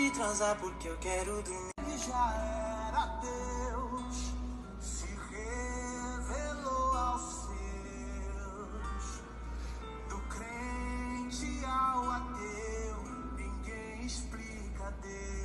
de transar porque eu quero dormir. Ele já era Deus, se revelou aos seus. Do crente ao ateu, ninguém explica Deus.